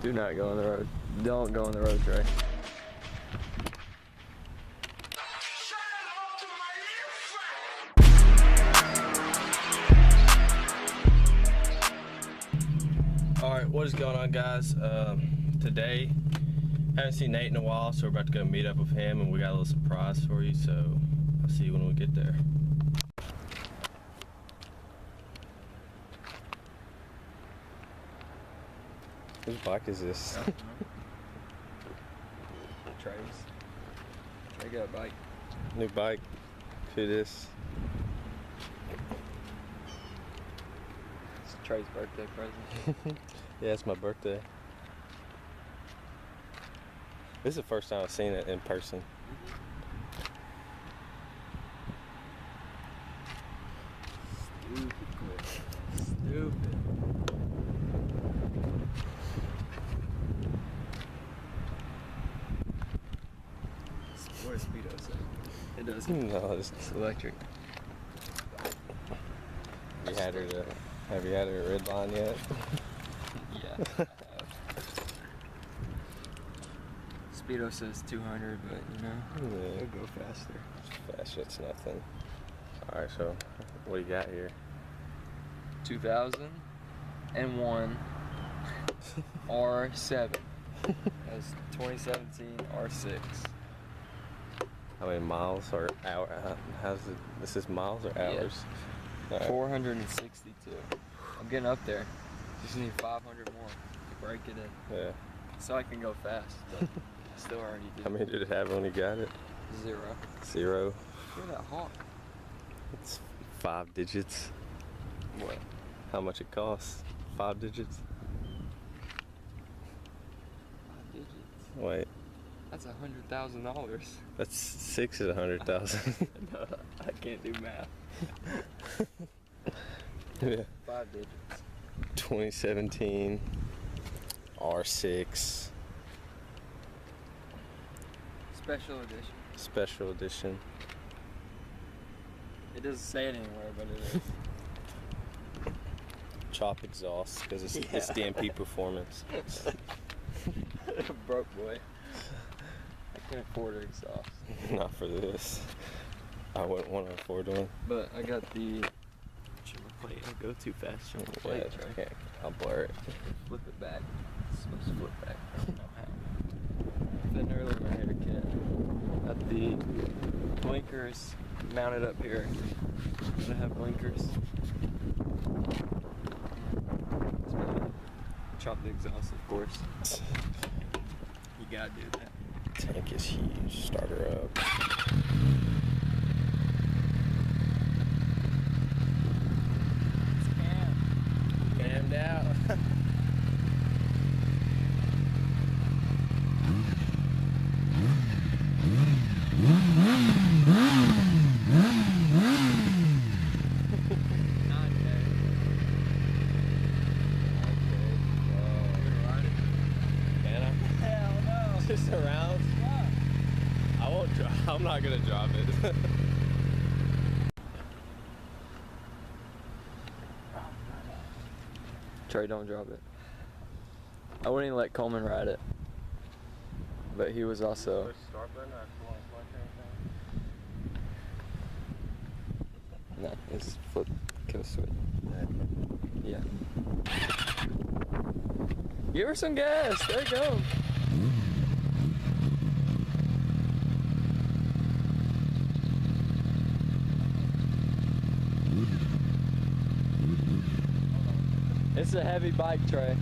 Do not go on the road. Don't go on the road, Trey. Alright, what is going on, guys? Today, haven't seen Nate in a while, so we're about to go meet up with him, and we got a little surprise for you, so I'll see you when we get there. Whose bike is this? Trey's. Trey got a bike. New bike. Who this? It's Trey's birthday present. Yeah, it's my birthday. This is the first time I've seen it in person. Stupid quick. Stupid. What does Speedo say? It doesn't. No, It's electric. Have you had her red line yet? Yeah. Speedo says 200, but you know, Yeah. it'll go faster. Fast shit's nothing. Alright, so what do you got here? 2001 R7. That's 2017 R6. How many miles or hour? How's it? This is miles or hours? Yeah. Right. 462. I'm getting up there. Just need 500 more to break it in. Yeah. So I can go fast, but still already do. How many did it have when you got it? 0. 0. Look at that hawk. It's 5 digits. What? How much it costs? 5 digits. 5 digits. Wait, That's $100,000. that's 6 is 100,000. No, I can't do math. Yeah. 5 digits. 2017 R6 Special edition. Special Edition. It doesn't say it anywhere, but it is. Chop exhaust because it's Yeah. DMP performance. Broke boy. I can't afford an exhaust. Not for this. I wouldn't want to afford one. But I got the trimmer plate. I'll go too fast. Trimmer plate, Yeah, Trey. okay, I'll blur it. Flip it back. It's supposed to flip back. I don't know how. Then earlier my hair kit. Got the blinkers mounted up here. I have blinkers. Chop the exhaust, of course. You gotta do that. Tank is huge. Start her up. Cammed out. Just around. I won't drive. I'm not gonna drive it. Trey, don't drop it. I wouldn't even let Coleman ride it. But he was also... No, it's flip, kill switch. Yeah. Give her some gas. There you go. It's a heavy bike, Trey.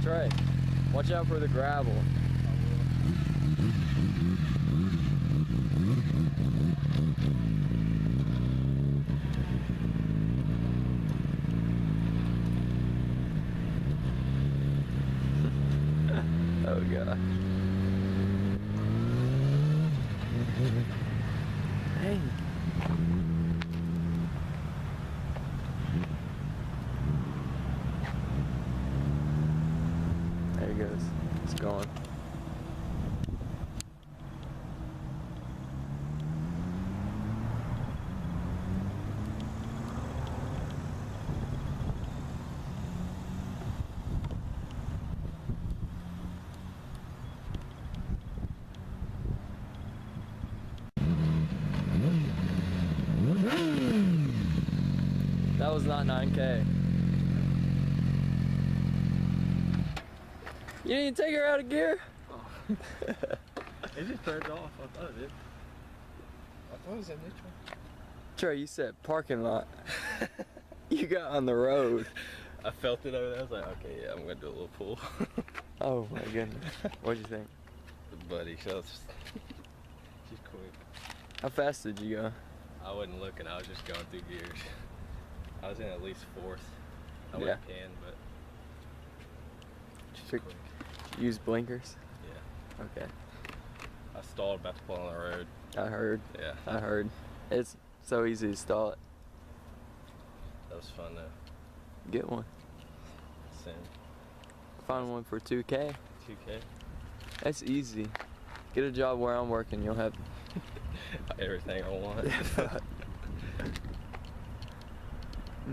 Trey, watch out for the gravel. Oh god. Hey. That was not 9K. You didn't take her out of gear? Oh. It just turned off. I thought it did. I thought it was in neutral. Trey, you said parking lot. You got on the road. I felt it over there. I was like, okay, yeah, I'm gonna do a little pull. Oh my goodness. What'd you think? Buddy, she's quick. How fast did you go? I wasn't looking. I was just going through gears. I was in at least 4th. I Yeah. wouldn't can, but she's quick. Use blinkers? Yeah. Okay. I stalled about to pull on the road. I heard. Yeah. I heard. It's so easy to stall it. That was fun though. Get one. Same. Find one for 2K. 2K. That's easy. Get a job where I'm working, you'll have Everything I want.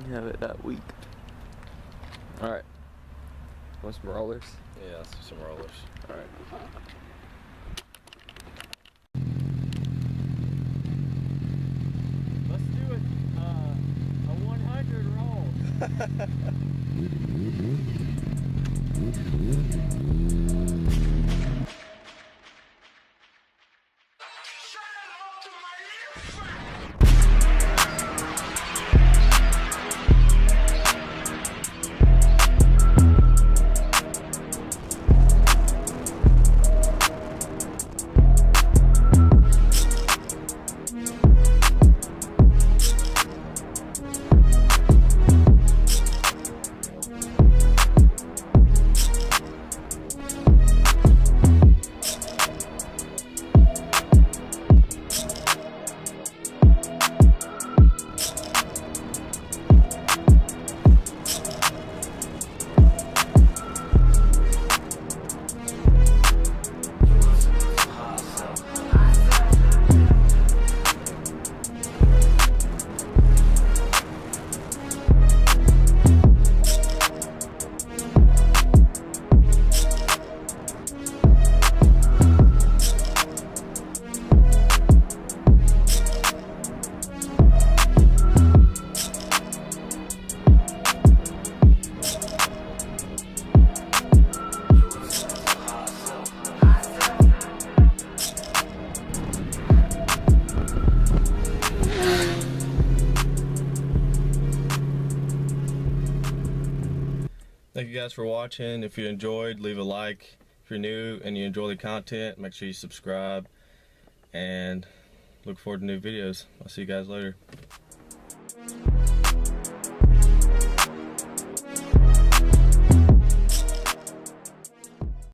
you have it that week. Alright. Want some rollers? Yeah, let's do some rollers. Alright. Let's do it. A 100 roll. Thank you guys for watching. If you enjoyed, leave a like. If you're new and you enjoy the content, make sure you subscribe and look forward to new videos. I'll see you guys later.